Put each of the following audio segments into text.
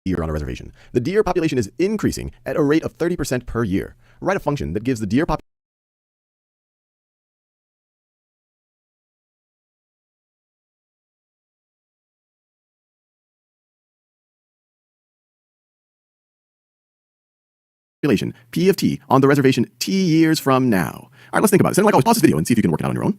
deer on a reservation. The deer population is increasing at a rate of 30% per year. Write a function that gives the deer population, P of T, on the reservation T years from now. All right, let's think about it. So like always, pause this video and see if you can work it out on your own.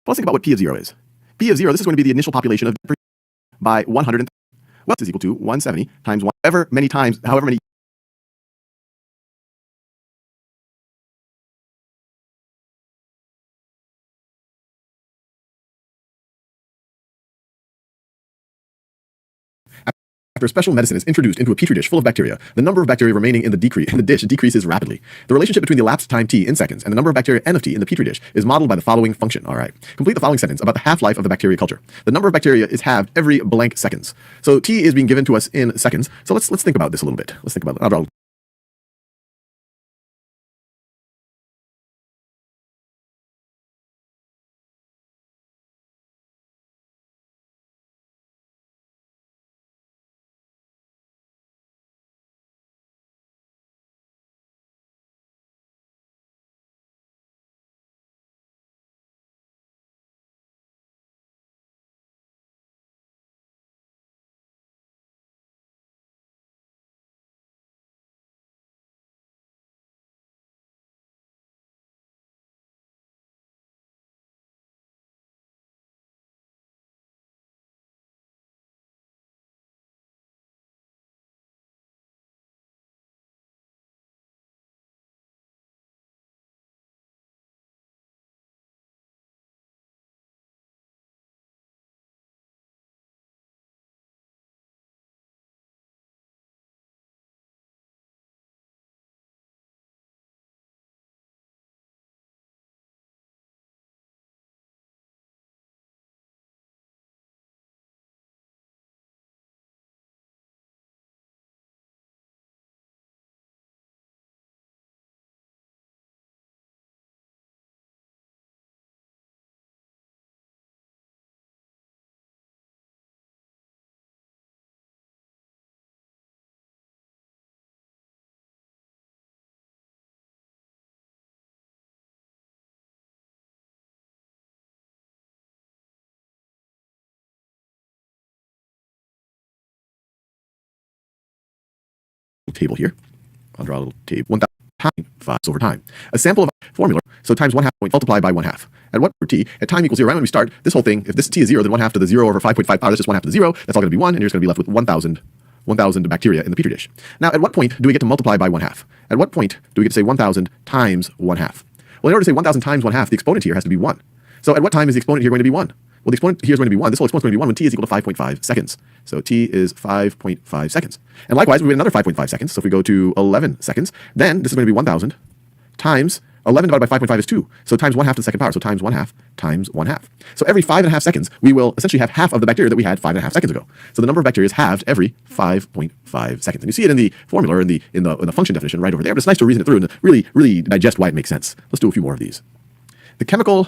Well, let's think about what P of 0 is. P of 0, this is going to be the initial population of by 100. Well, this is equal to 170 times however many after special medicine is introduced into a petri dish full of bacteria, the number of bacteria remaining in the dish decreases rapidly. The relationship between the elapsed time t in seconds and the number of bacteria n of t in the petri dish is modeled by the following function. All right. Complete the following sentence about the half-life of the bacteria culture. The number of bacteria is halved every blank seconds. So t is being given to us in seconds. So let's think about this a little bit. Let's think about it. I'll draw a table here. I'll draw a little table. 1,000 times 5 over time. A sample of formula. So times 1/2 point multiplied by 1/2. At what for t? At time equals 0. Right when we start, this whole thing, if this t is 0, then 1/2 to the 0 over 5.5 power, that's just 1/2 to the 0. That's all going to be 1, and you're just going to be left with 1,000 bacteria in the petri dish. Now, at what point do we get to multiply by 1/2? At what point do we get to say 1,000 times 1/2? Well, in order to say 1,000 times 1/2, the exponent here has to be 1. So at what time is the exponent here going to be 1? Well, the exponent here is going to be 1. This whole exponent is going to be 1 when t is equal to 5.5 seconds. So t is 5.5 seconds. And likewise, we get another 5.5 seconds. So if we go to 11 seconds, then this is going to be 1,000 times 11 divided by 5.5 is 2. So times 1/2 to the second power. So times 1/2 times 1/2. So every 5.5 seconds, we will essentially have half of the bacteria that we had 5.5 seconds ago. So the number of bacteria is halved every 5.5 seconds. And you see it in the formula, or in the function definition right over there. But it's nice to reason it through and really digest why it makes sense. Let's do a few more of these. The chemical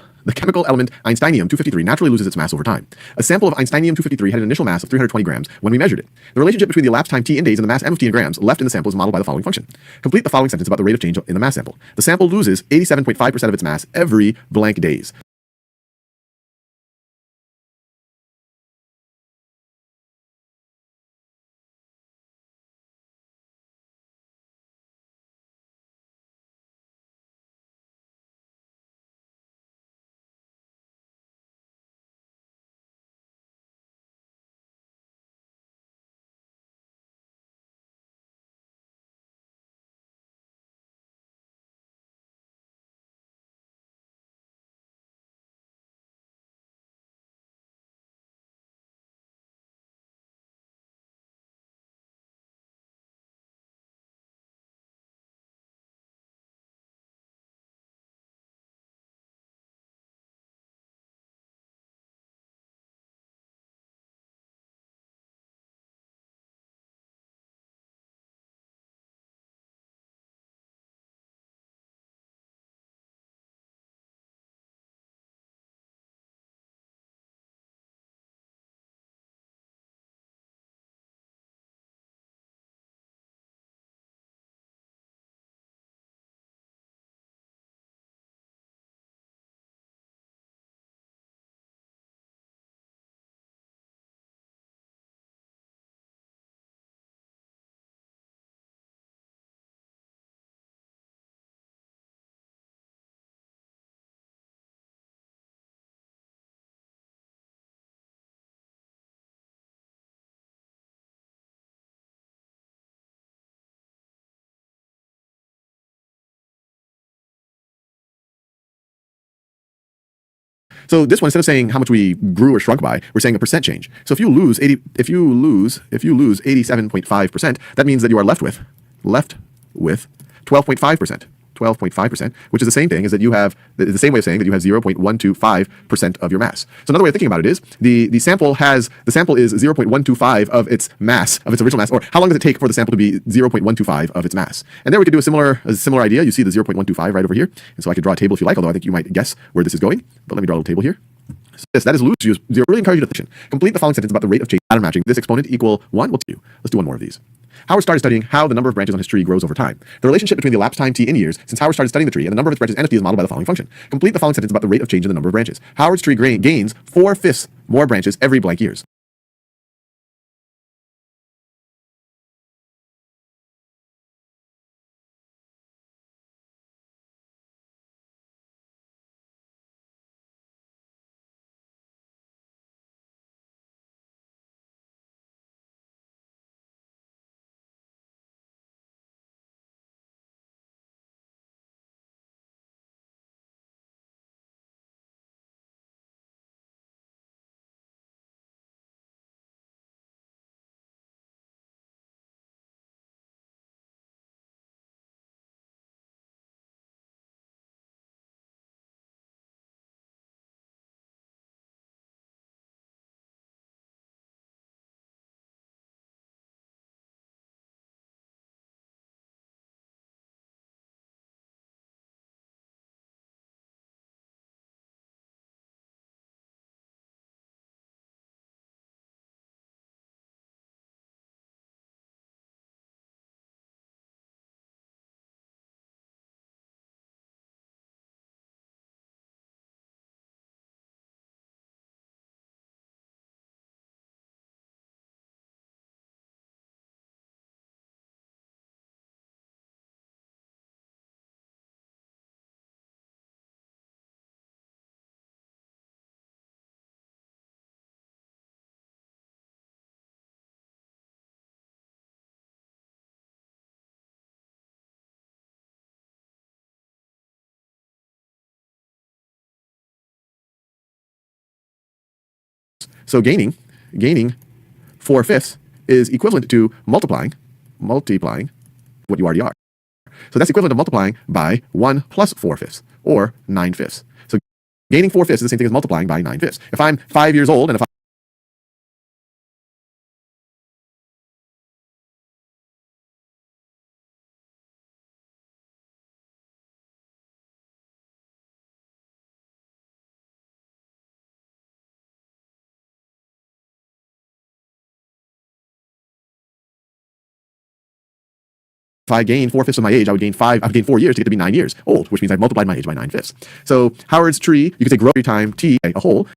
element Einsteinium-253 naturally loses its mass over time. A sample of Einsteinium-253 had an initial mass of 320 grams when we measured it. The relationship between the elapsed time t in days and the mass m of t in grams left in the sample is modeled by the following function. Complete the following sentence about the rate of change in the mass sample. The sample loses 87.5% of its mass every blank days. So this one, instead of saying how much we grew or shrunk by, we're saying a percent change. So if you lose 87.5%, that means that you are left with 12.5%. 12.5%, which is the same thing as that you have the same way of saying that you have 0.125% of your mass. So another way of thinking about it is the sample is 0.125 of its mass, of its original mass, or how long does it take for the sample to be 0.125 of its mass? And there we could do a similar idea. You see the 0.125 right over here. And so I could draw a table if you like, although I think you might guess where this is going. But let me draw a little table here. So yes, that is lose. I really encourage you to complete the following sentence about the rate of change pattern matching this exponent equal 1. Let's do one more of these. Howard started studying how the number of branches on his tree grows over time. The relationship between the elapsed time t in years since Howard started studying the tree and the number of its branches n of t is modeled by the following function. Complete the following sentence about the rate of change in the number of branches. Howard's tree gains 4/5 more branches every blank years. So gaining 4/5 is equivalent to multiplying what you already are. So that's equivalent to multiplying by 1 plus 4/5, or 9/5. So gaining 4/5 is the same thing as multiplying by 9/5. If I'm 5 years old and if I gain 4/5 of my age, I would gain 4 years to get to be 9 years old, which means I've multiplied my age by 9/5. So Howard's tree, you could say grow every time t a whole.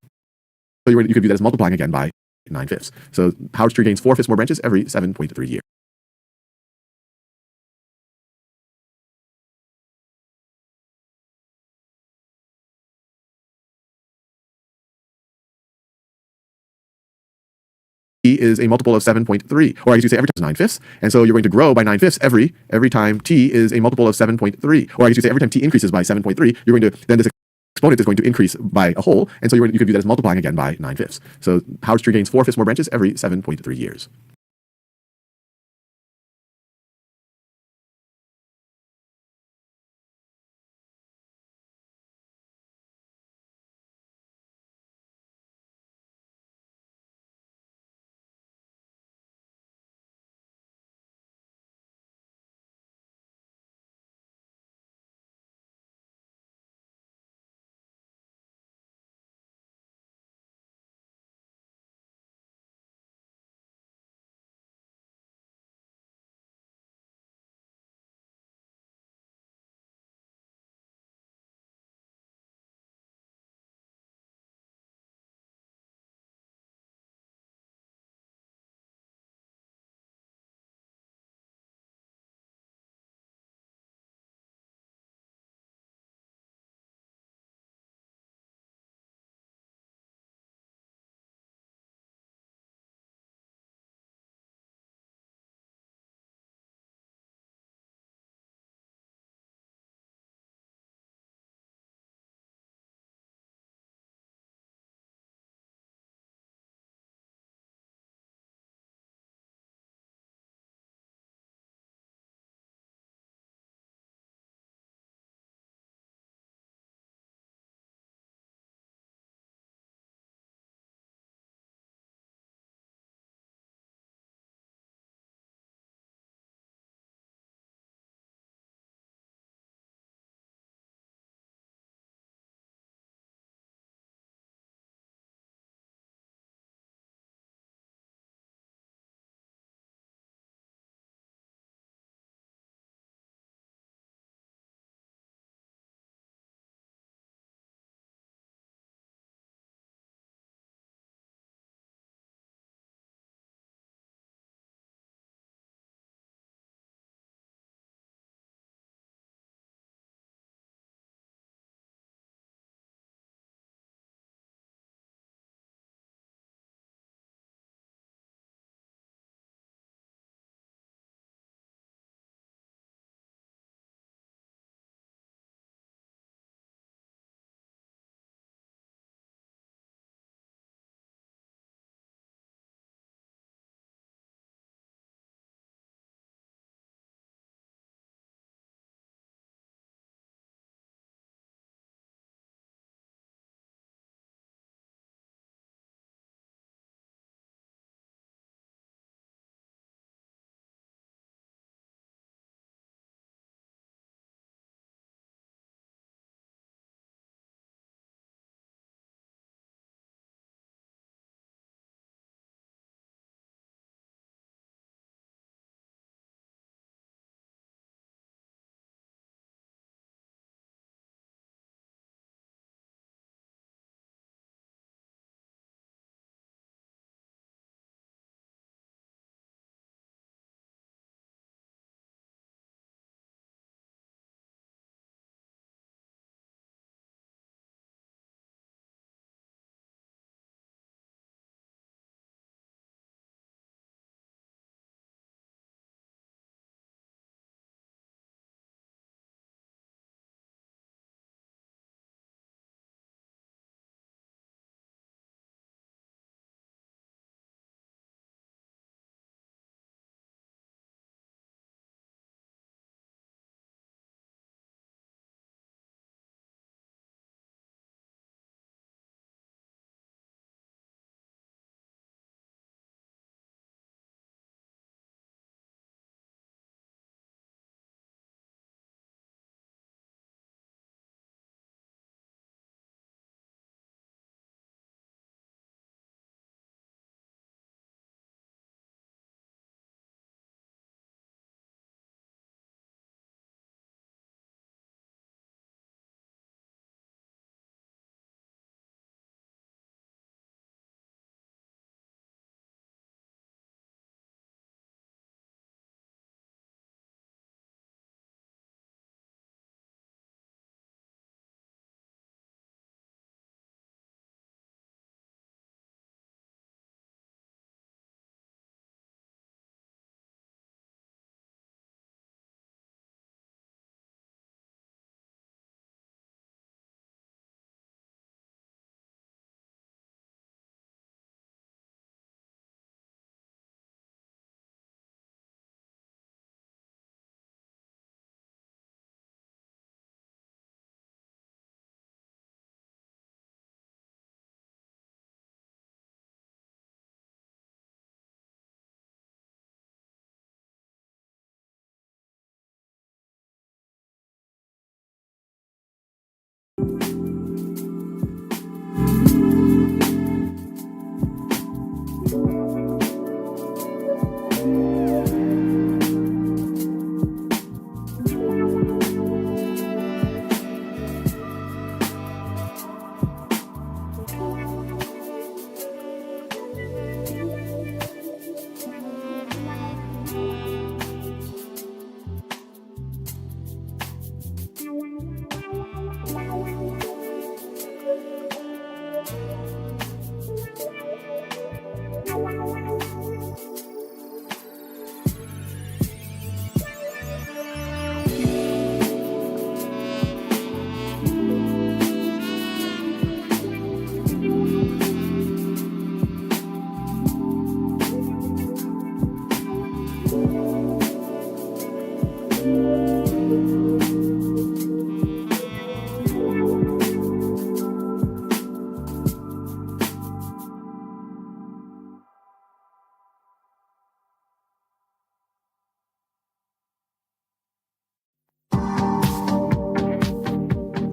So you could view that as multiplying again by 9/5. So Howard's tree gains 4/5 more branches every 7.3 years. Is a multiple of 7.3, or I guess you say every time is 9/5, and so you're going to grow by 9/5 every time t is a multiple of 7.3, or I guess you say every time t increases by 7.3, you're going to then this exponent is going to increase by a whole, and so you could view that as multiplying again by 9/5. So Howard's tree gains 4/5 more branches every 7.3 years.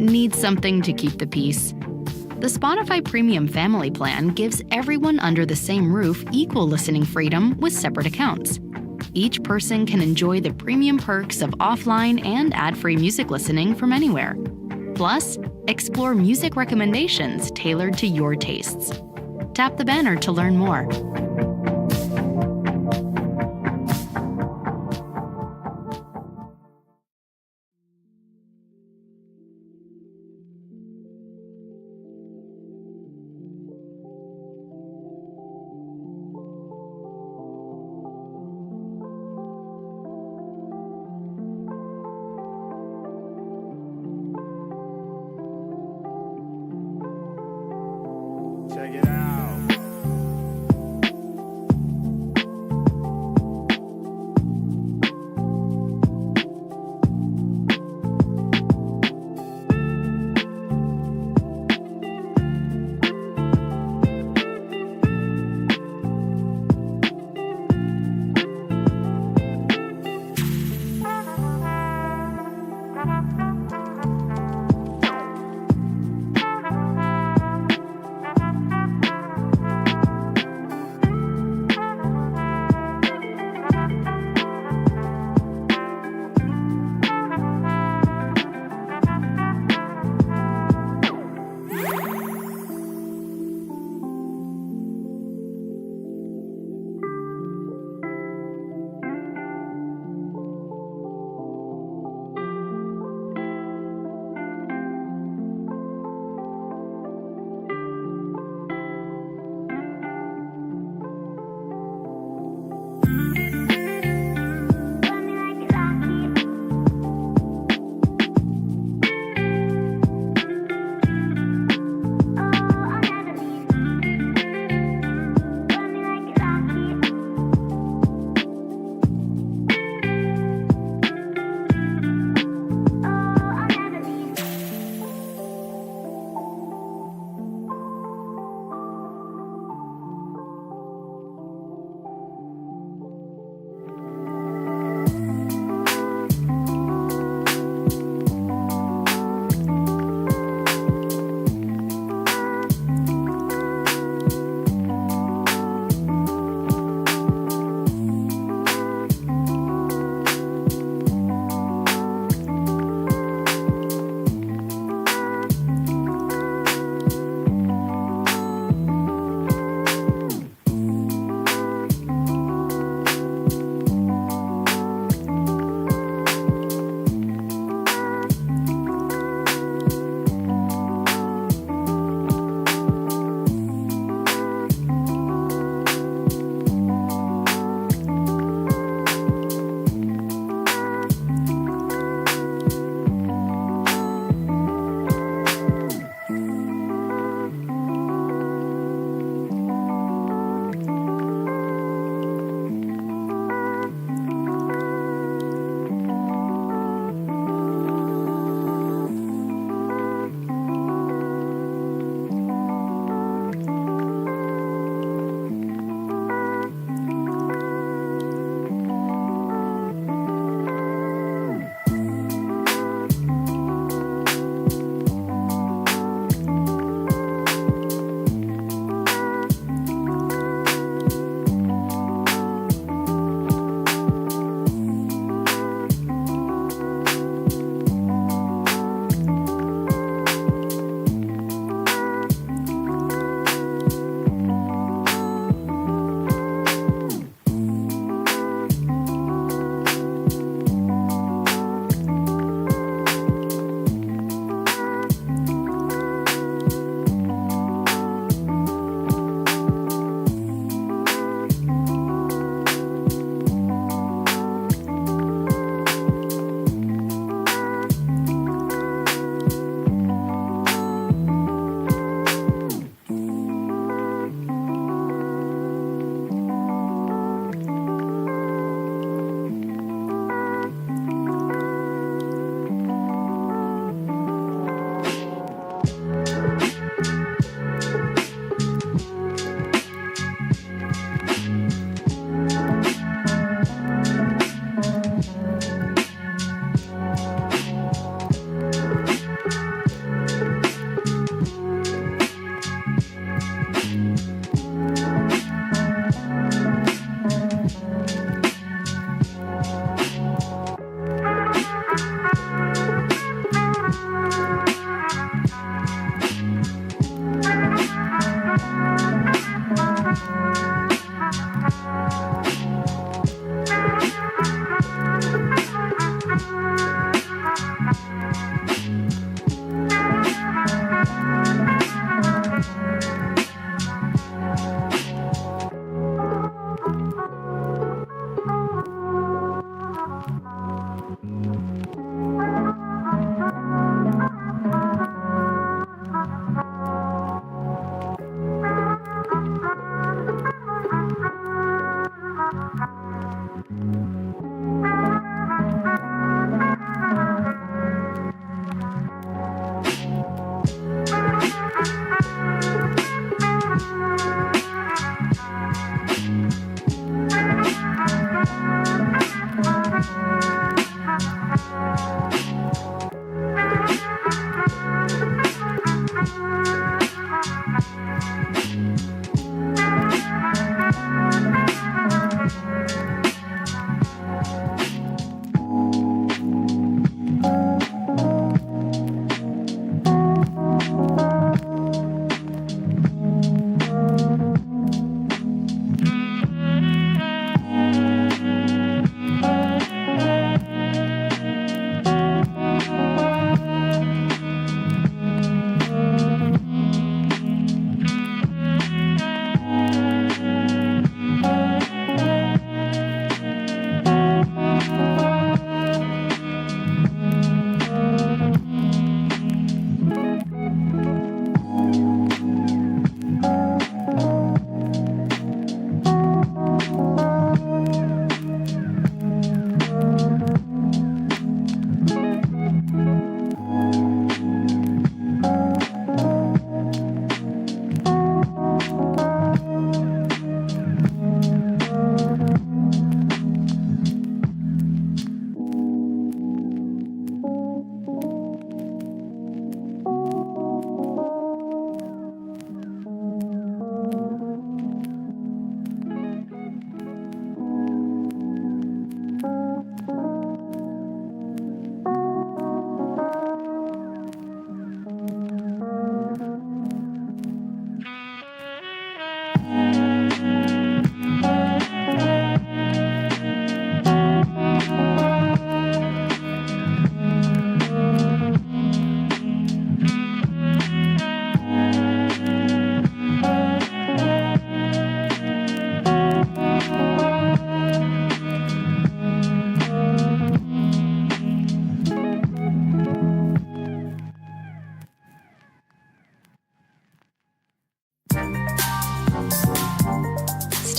Need something to keep the peace? The Spotify Premium Family Plan gives everyone under the same roof equal listening freedom with separate accounts. Each person can enjoy the premium perks of offline and ad-free music listening from anywhere. Plus, explore music recommendations tailored to your tastes. Tap the banner to learn more. Check it out.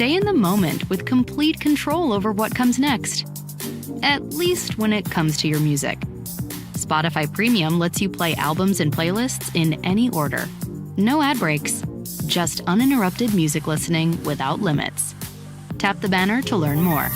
Stay in the moment with complete control over what comes next. At least when it comes to your music. Spotify Premium lets you play albums and playlists in any order. No ad breaks. Just uninterrupted music listening without limits. Tap the banner to learn more.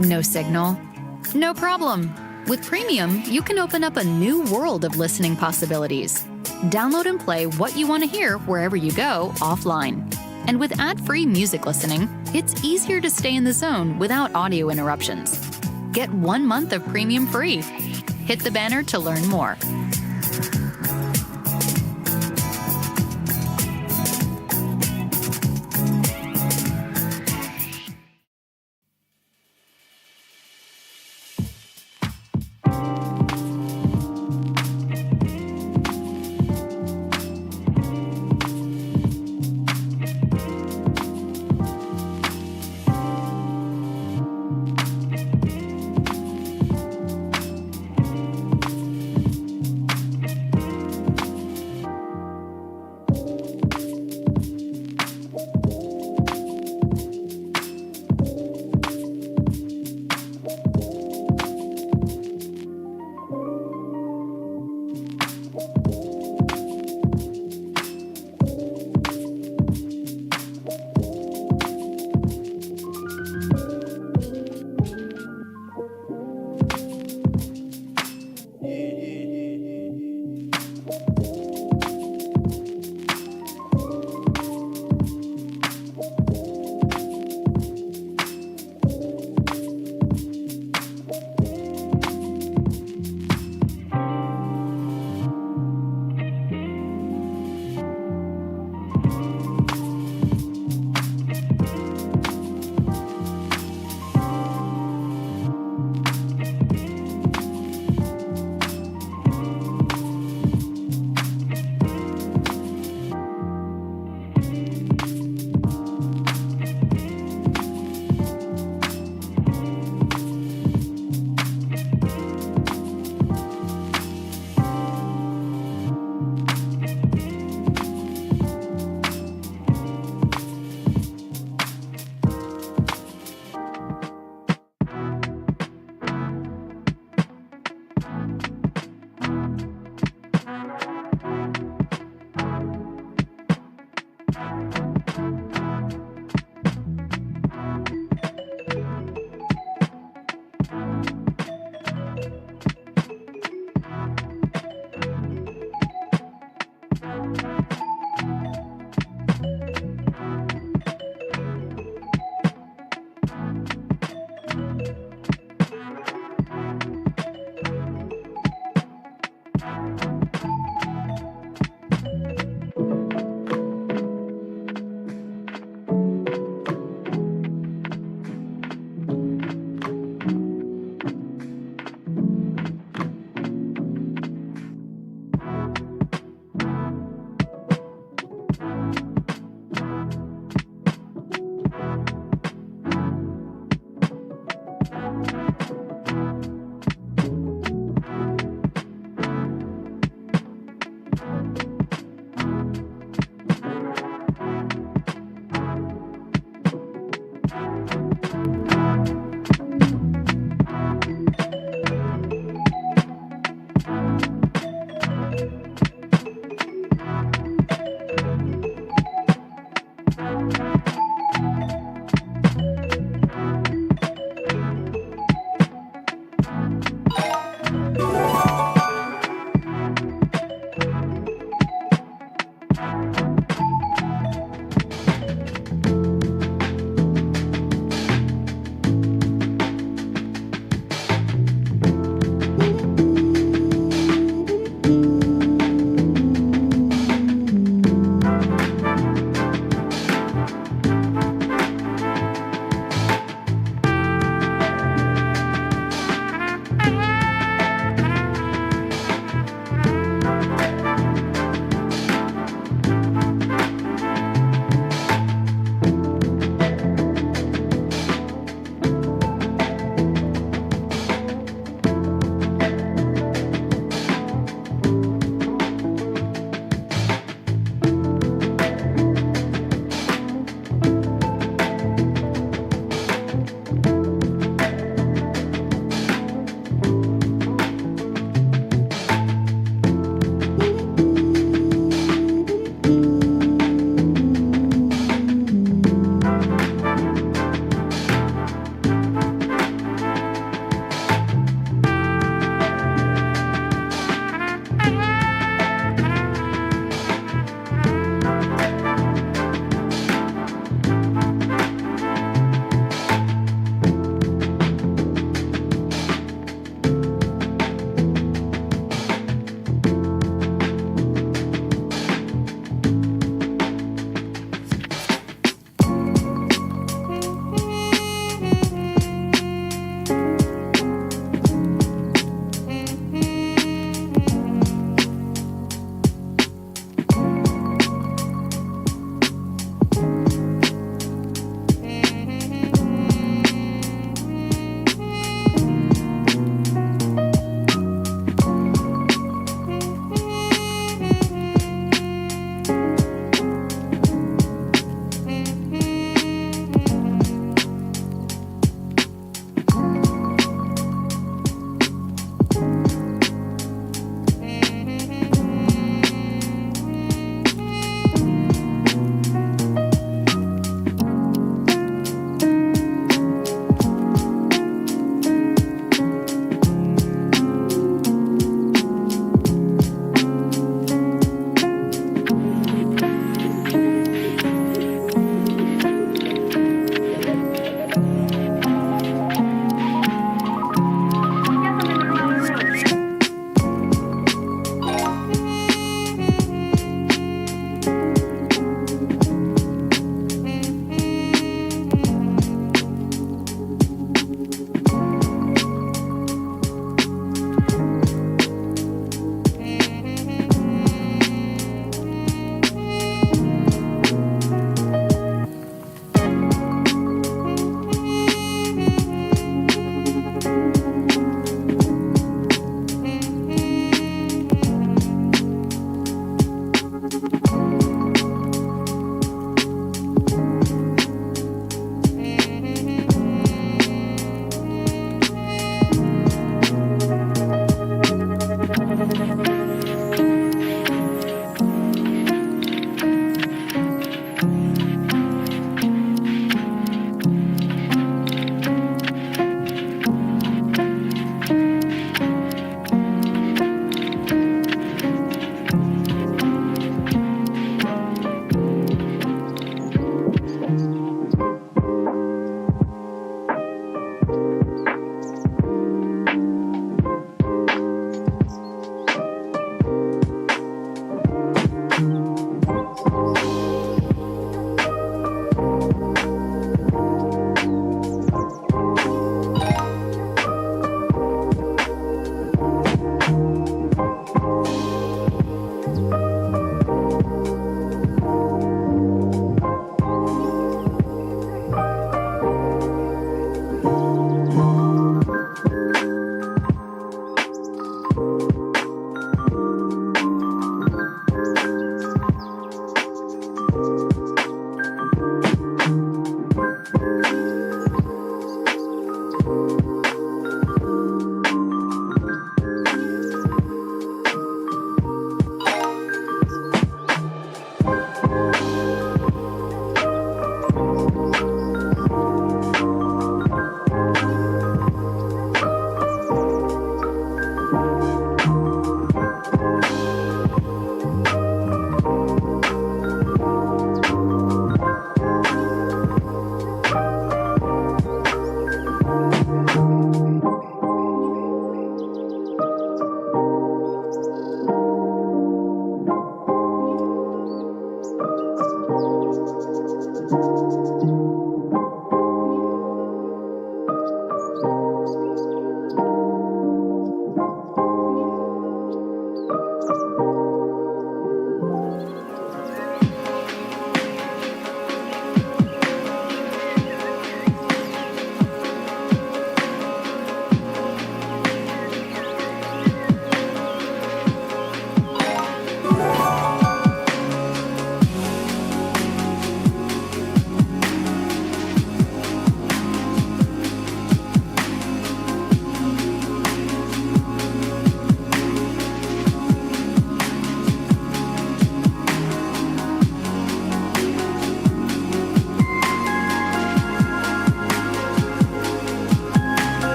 No signal? No problem. With Premium, you can open up a new world of listening possibilities. Download and play what you want to hear wherever you go offline. And with ad-free music listening, it's easier to stay in the zone without audio interruptions. Get 1 month of Premium free. Hit the banner to learn more.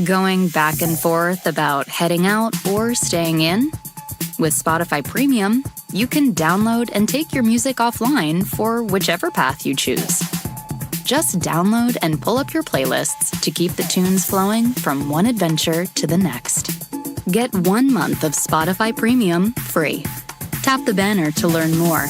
Going back and forth about heading out or staying in? With Spotify Premium, you can download and take your music offline for whichever path you choose. Just download and pull up your playlists to keep the tunes flowing from one adventure to the next. Get 1 month of Spotify Premium free. Tap the banner to learn more.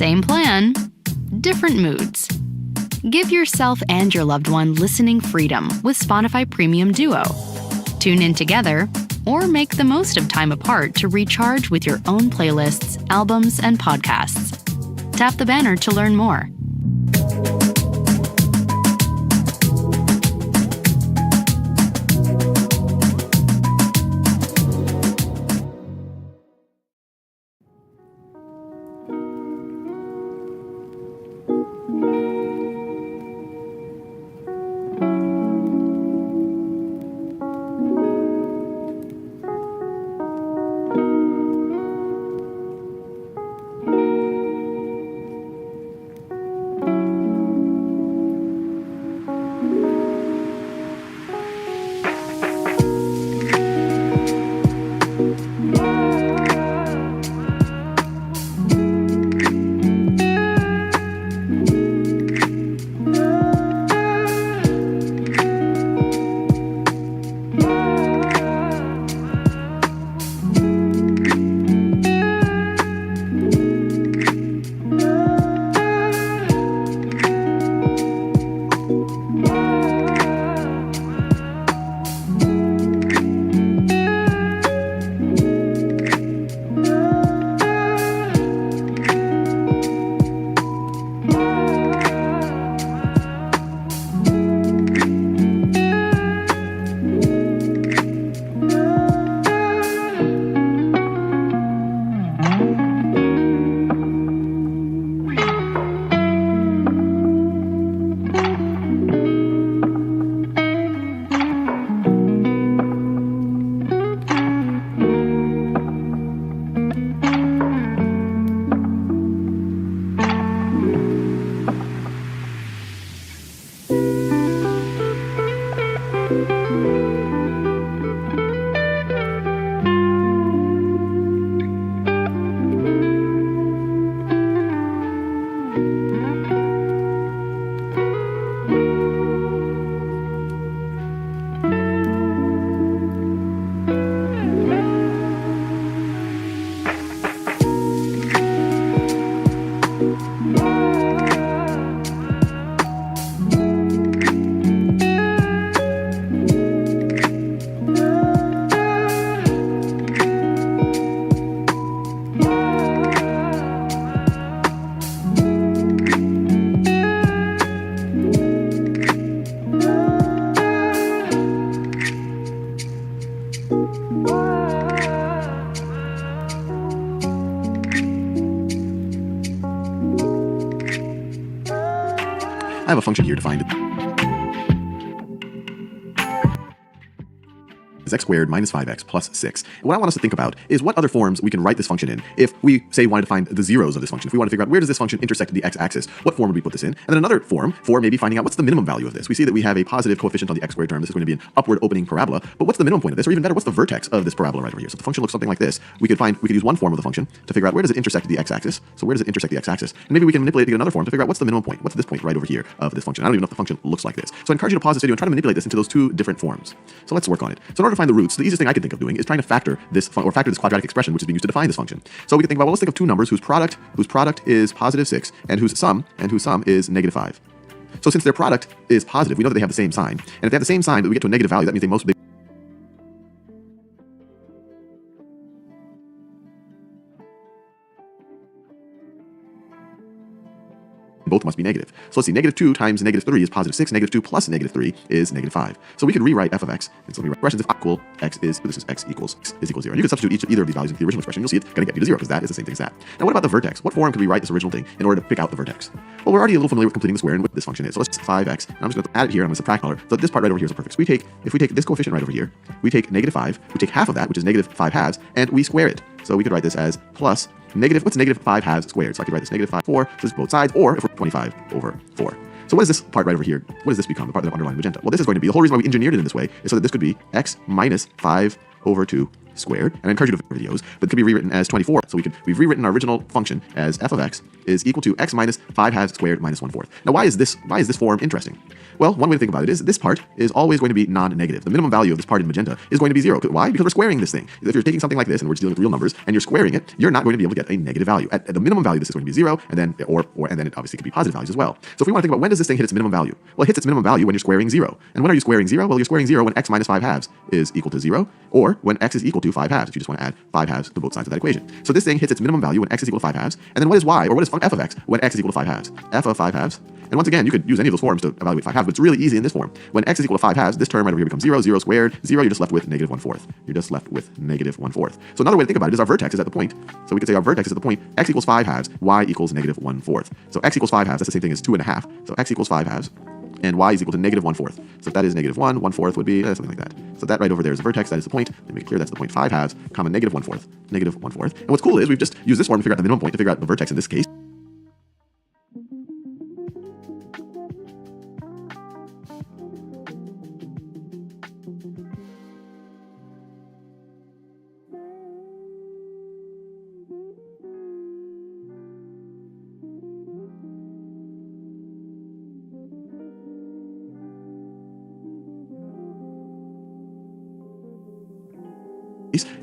Same plan, different moods. Give yourself and your loved one listening freedom with Spotify Premium Duo. Tune in together or make the most of time apart to recharge with your own playlists, albums, and podcasts. Tap the banner to learn more. I have a function here defined as x squared minus 5x plus 6. And what I want us to think about is what other forms we can write this function in. If we, say, wanted to find the zeros of this function, if we want to figure out where does this function intersect the x-axis, what form would we put this in? And then another form for maybe finding out what's the minimum value of this. We see that we have a positive coefficient on the x squared term. This is going to be an upward opening parabola. But what's the minimum point of this? Or even better, what's the vertex of this parabola right over here? So if the function looks something like this, we could use one form of the function to figure out where does it intersect the x-axis. So where does it intersect the x-axis? And maybe we can manipulate it to get another form to figure out what's the minimum point. What's this point right over here of this function? I don't even know if the function looks like this. So I encourage you to pause this video and try to manipulate this into those two different forms. So let's work on it. So in order to find the roots, the easiest thing I can think of doing is trying to factor this quadratic expression which is being used to define this function. So we can think about, well, let's think of two numbers whose product is positive 6 and whose sum is negative 5. So since their product is positive, we know that they have the same sign. And if they have the same sign, but we get to a negative value, that means they both must be negative. So let's see, negative 2 times negative 3 is positive 6. Negative 2 plus negative 3 is negative 5. So we could rewrite f of x. And so we write expressions if equal x is 0. And you can substitute either of these values into the original expression. You'll see it's going to get you to 0 because that is the same thing as that. Now what about the vertex? What form could we write this original thing in order to pick out the vertex? Well, we're already a little familiar with completing the square and what this function is. So let's 5x. And I'm just going to add it here and I'm going to subtract $. So this part right over here is a perfect. So if we take this coefficient right over here, we take negative 5, we take half of that, which is negative 5 halves, and we square it. So we could write this as plus what's negative 5 halves squared? So I could write this negative 5, 4, so this is both sides, or if we're 25 over 4. So what is this part right over here? What does this become, the part that I've underlined magenta? Well, this is going to be, the whole reason why we engineered it in this way is so that this could be x minus 5 over 2 squared, and I encourage you to videos, but it could be rewritten as 24. So we've rewritten our original function as f of x is equal to x minus 5 halves squared minus 1/4. Now, why is this form interesting? Well, one way to think about it is this part is always going to be non-negative. The minimum value of this part in magenta is going to be 0. Why? Because we're squaring this thing. If you're taking something like this and we're just dealing with real numbers and you're squaring it, you're not going to be able to get a negative value. At the minimum value, this is going to be 0, and then it obviously could be positive values as well. So if we want to think about when does this thing hit its minimum value? Well, it hits its minimum value when you're squaring 0. And when are you squaring 0? Well, you're squaring 0 when x minus 5 halves is equal to 0, or when x is equal to 5 halves, if you just want to add 5 halves to both sides of that equation. So this thing hits its minimum value when x is equal to 5 halves. And then what is y, or what is f of x, when x is equal to 5 halves? F of 5 halves. And once again, you could use any of those forms to evaluate 5 halves, but it's really easy in this form. When x is equal to 5 halves, this term right over here becomes 0, 0 squared, 0, you're just left with negative 1/4. You're just left with negative 1/4. So another way to think about it is our vertex is at the point. So we could say our vertex is at the point x equals 5 halves, y equals negative 1/4. So x equals 5 halves, that's the same thing as 2.5. So x equals 5 halves, and y is equal to negative 1/4. So if that is negative 1, 1/4 would be something like that. So that right over there is the vertex, that is the point. Let me make it clear, that's the point 5 halves, comma negative 1/4. Negative 1/4. And what's cool is we've just used this form to figure out the minimum point, to figure out the vertex in this case.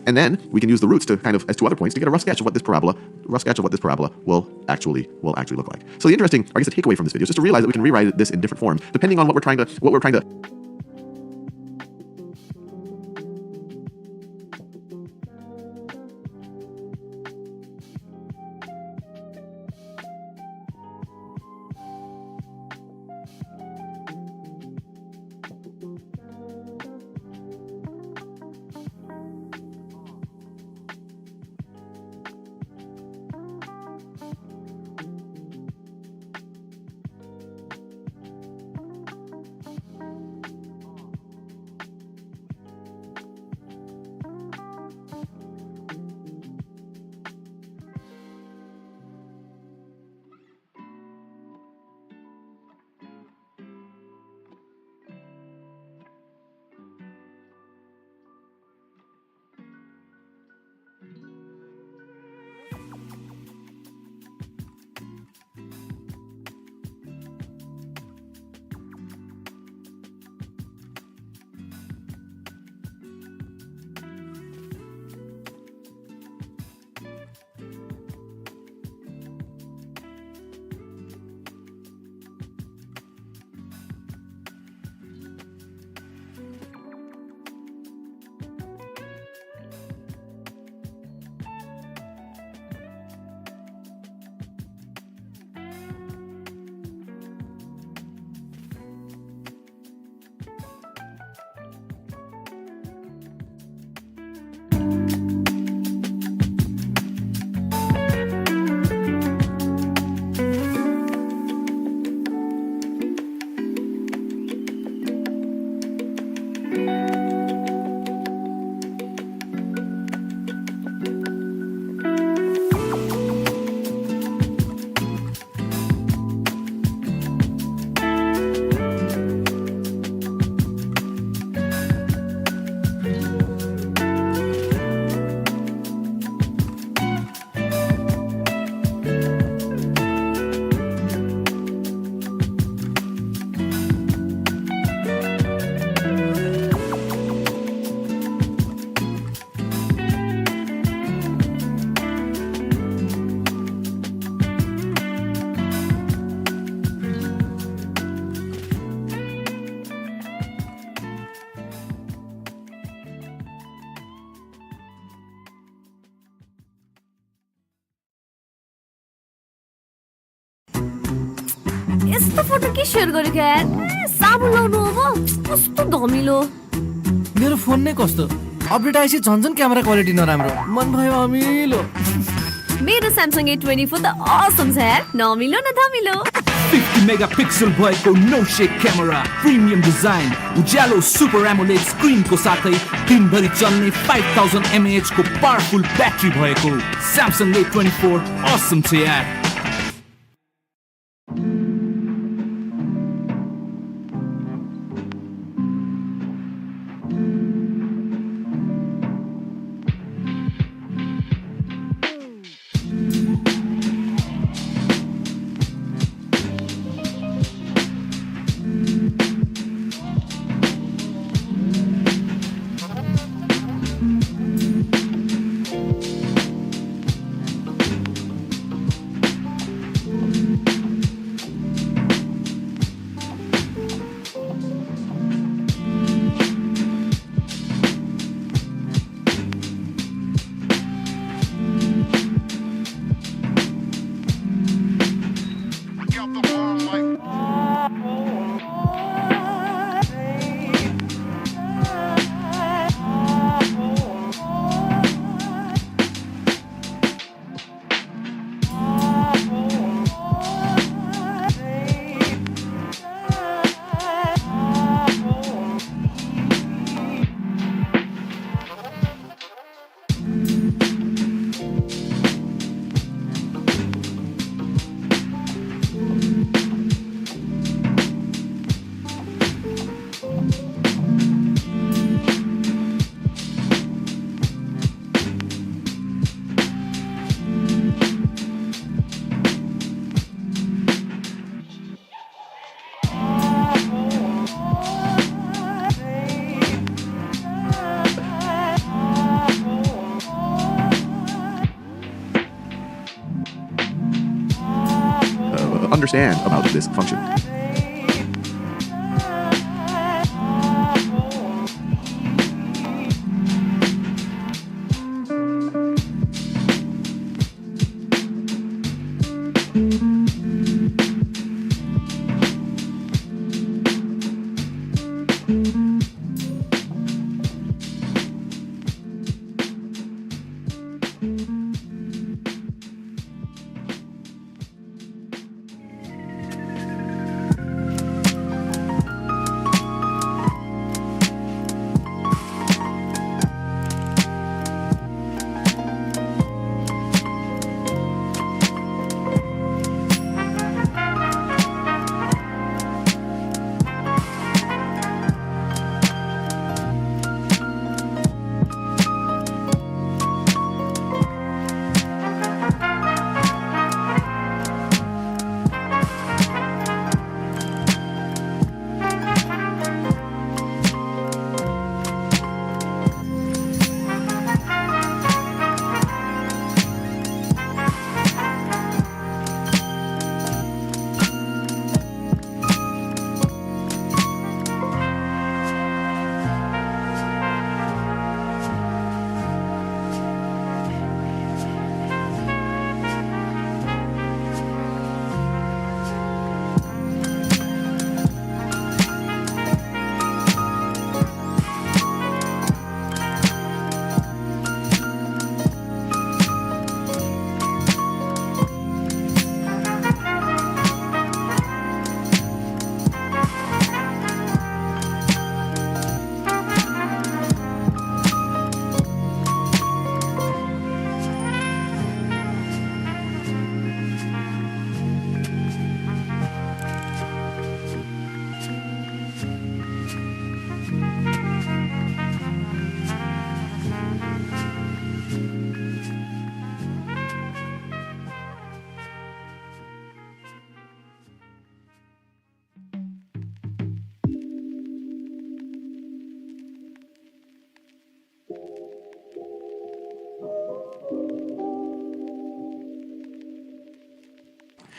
And then we can use the roots to kind of, as two other points, to get a rough sketch of what this parabola will actually look like. So the interesting, or I guess the takeaway from this video is just to realize that we can rewrite this in different forms, depending on what we're trying to यस्तो photo के share गरेको यार साबुन लाउनु हो कस्तो धमिलो मेरो फोन नै कस्तो अपडेट आएपछि झन्झन क्यामेरा क्वालिटी नराम्रो मन भयो अमिलो मेरो Samsung A24 त awesome छ यार नमिलो न धमिलो 50 megapixel भएको no shake camera premium design उज्यालो super AMOLED screen को साथै दिनभरि चल्ने 5000 mAh को powerful battery भएको Samsung A24 awesome छ यार understand about this function.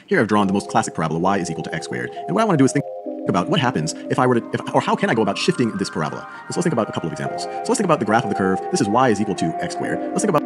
Here I've drawn the most classic parabola, y is equal to x squared. And what I want to do is think about what happens if I were to, or how can I go about shifting this parabola? So let's think about a couple of examples. So let's think about the graph of the curve. This is y is equal to x squared. Let's think about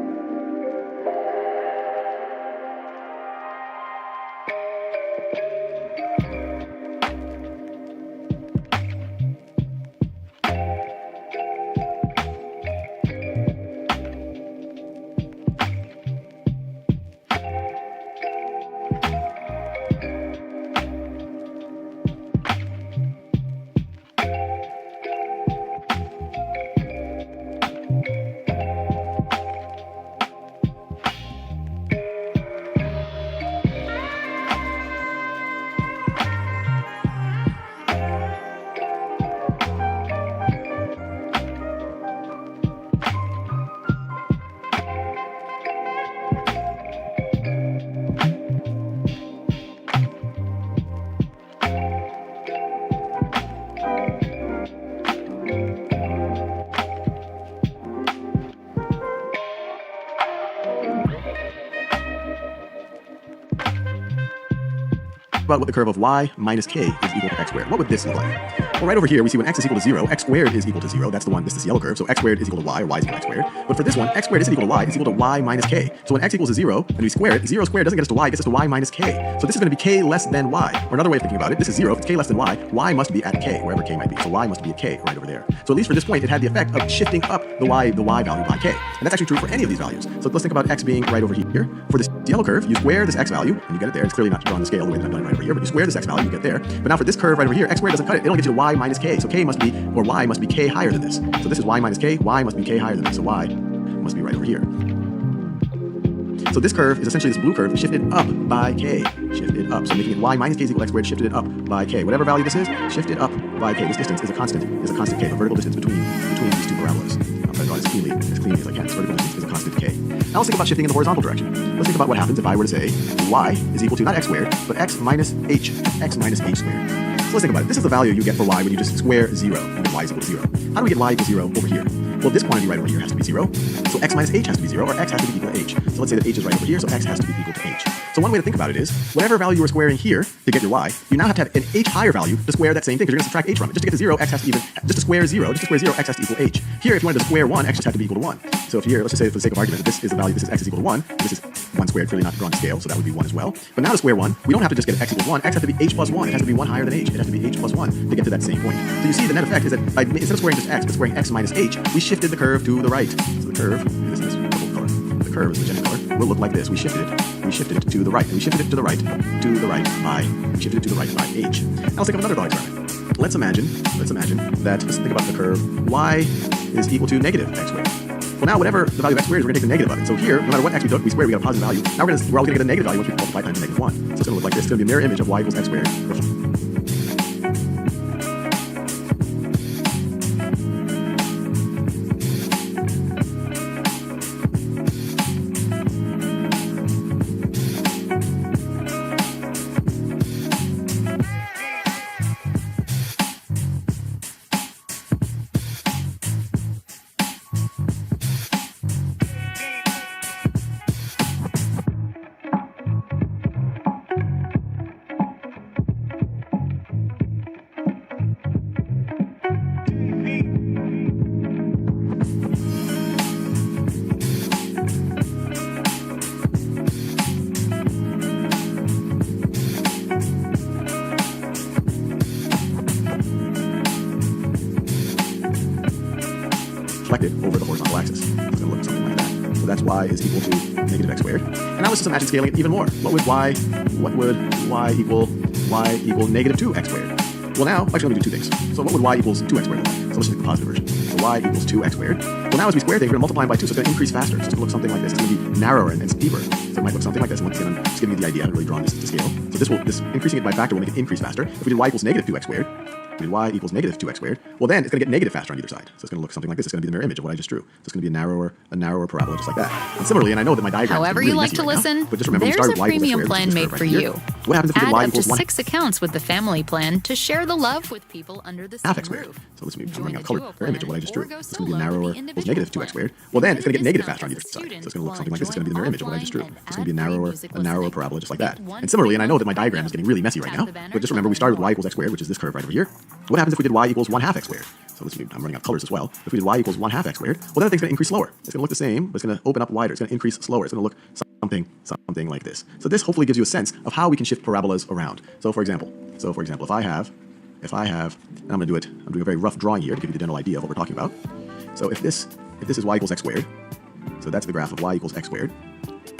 what the curve of y minus k is equal to x squared. What would this look like? Well, right over here, we see when x is equal to 0, x squared is equal to 0. That's the one, this yellow curve. So x squared is equal to y, or y is equal to x squared. But for this one, x squared isn't equal to y, it's equal to y minus k. So when x equals to 0, and we square it, 0 squared doesn't get us to y, it gets us to y minus k. So this is going to be k less than y. Or another way of thinking about it, this is 0. If it's k less than y must be at k, wherever k might be. So y must be at k right over there. So at least for this point, it had the effect of shifting up the y value by k. And that's actually true for any of these values. So let's think about x being right over here. For this yellow curve, you square this x value, and you get it there. It's clearly not drawn on the scale the way that I've done it right over here, but you square this x value, you get there. But now for this curve right over here, x squared doesn't cut it. It only gets you to y minus k. So k must be, or y must be k higher than this. So this is y minus k, y must be k higher than this. So y must be right over here. So this curve is essentially this blue curve shifted up by k. Shifted up. So making it y minus k is equal to x squared, shifted it up by k. Whatever value this is, shifted up by k. This distance is a constant k, the vertical distance between these two parabolas. I'll try to draw this cleanly as I can. This vertical distance is a constant k. Now let's think about shifting in the horizontal direction. Let's think about what happens if I were to say y is equal to not x squared, but x minus h squared. So let's think about it. This is the value you get for y when you just square 0 and get y is equal to 0. How do we get y equal to 0 over here? Well, this quantity right over here has to be 0. So x minus h has to be 0, or x has to be equal to h. So let's say that h is right over here, so x has to be equal to h. So one way to think about it is, whatever value you were squaring here to get your y, you now have to have an h higher value to square that same thing, because you're going to subtract h from it. Just to get to 0, x has to just to square 0, x has to equal h. Here, if you wanted to square 1, x just had to be equal to 1. So if here, let's just say for the sake of argument, that this is the value, this is x is equal to 1, this is 1 squared, clearly not drawn to scale, so that would be 1 as well. But now to square 1, we don't have to just get x equals 1, x has to be h plus 1, it has to be 1 higher than h, it has to be h plus 1 to get to that same point. So you see the net effect is that by, instead of squaring just x, but squaring x minus h, we shifted the curve to the right. So the curve is this purple color. The curve is the magenta color. Will look like this. We shifted it to the right. We shifted it to the right by h. Now let's think of another thought experiment. Let's imagine that, let's think about the curve y is equal to negative x squared. Well, now whatever the value of x squared is, we're going to take the negative of it. So here, no matter what x we took, we squared, we got a positive value. Now we're always going to get a negative value once we multiply times negative 1. So it's going to look like this. It's going to be a mirror image of y equals x squared. Reflected over the horizontal axis. It's going to look something like that. So that's y is equal to negative x squared. And now let's just imagine scaling it even more. What would y equal negative 2x squared? Well, now, actually, let me do two things. So what would y equals 2x squared look like? So let's just take the positive version. So y equals 2x squared. Well, now as we square things, we're going to multiply them by 2, so it's going to increase faster. So it's going to look something like this. It's going to be narrower and steeper. So it might look something like this. And once again, I'm just giving you the idea. I haven't really drawn this to scale. So this increasing it by factor will make it increase faster. If we did y equals negative 2x squared, we did y equals negative 2x squared, well then it's going to get negative faster on either side. So it's going to look something like this. It's going to be the mirror image of what I just drew. So it's going to be a narrower parabola just like that. And similarly, and I know that my diagram However is really you like messy to right listen, now, but just remember we there's started a with y equals x premium squared, plan which is this made curve for right here. you. What happens if we did Add y up to equals 1 6 accounts with the family plan to share the love with people under the half same x squared? roof. So let's I'm Join running out the color duo mirror image of what I plan just drew. or go It's going to be solo narrower with the equals negative 2x individual squared. plan. Well then it's going to get negative Discount faster on as either a side. So student. it's going to look something like this. It's Join going to be the mirror image of what I just drew. offline and It's going to be add free a music narrower listening. parabola just like that. Get one And similarly, and I know that my free diagram month is getting really messy right Tap now, the banner but just to remember we learn started with more. y equals x squared, which is this curve right over here. What happens if we did y equals 1 half x squared? So I'm running out colors as well. If we did y equals 1 half x squared, well then the thing's going to increase slower. It's going to look the same, but it's going to open up wider. It's going to increase slower. It's going to look something like this. So this hopefully gives you a sense of how we can shift parabolas around. So for example, if I have, and I'm doing a very rough drawing here to give you the general idea of what we're talking about. So if this is y equals x squared, so that's the graph of y equals x squared.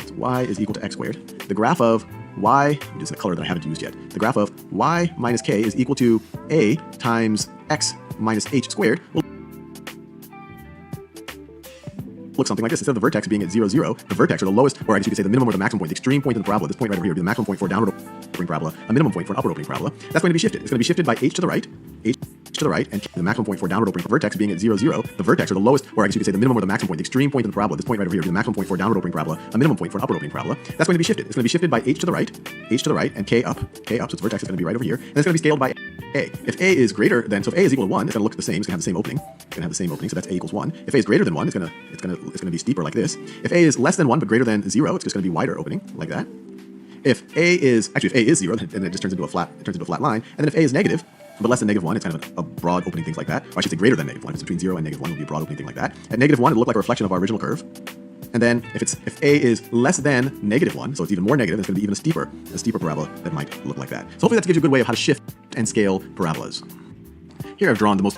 So y is equal to x squared. The graph of y, which is a color that I haven't used yet, the graph of y minus k is equal to a times x minus h squared will look something like this. Instead of the vertex being at 0, 0, the vertex, or the lowest, or I guess you could say the minimum or the maximum point, the extreme point of the parabola, this point right over here, would be the maximum point for a downward opening parabola, a minimum point for an upward opening parabola. That's going to be shifted. It's going to be shifted by h to the right, and the maximum point for a downward opening vertex being at 0, 0, the vertex, or the lowest, or I guess you could say the minimum or the maximum point, the extreme point of the parabola, this point right over here, would be the maximum point for a downward opening parabola, a minimum point for an upward opening parabola. That's going to be shifted. It's going to be shifted by h to the right, and k up, so its vertex is going to be right over here, and it's going to be scaled by a. If a is greater than, so if a is equal to 1, it's going to look the same. It's going to have the same opening. So that's a equals 1. If a is greater than 1, it's going to be steeper like this. If a is less than 1 but greater than 0, it's just going to be wider opening like that. If a is 0, then it just turns into a flat line. And then if a is negative, but less than negative 1, it's kind of a broad opening, things like that. Or I should say greater than negative 1. If it's between 0 and negative 1, it will be a broad opening, thing like that. At negative 1, it'll look like a reflection of our original curve. And then if a is less than negative 1, so it's even more negative, it's going to be even a steeper parabola that might look like that. So hopefully that gives you a good way of how to shift and scale parabolas. Here I've drawn the most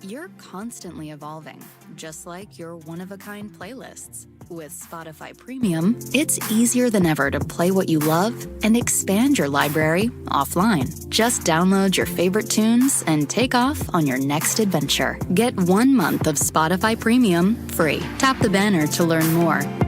You're constantly evolving, just like your one-of-a-kind playlists. With Spotify Premium, it's easier than ever to play what you love and expand your library offline. Just download your favorite tunes and take off on your next adventure. Get 1 month of Spotify Premium free. Tap the banner to learn more.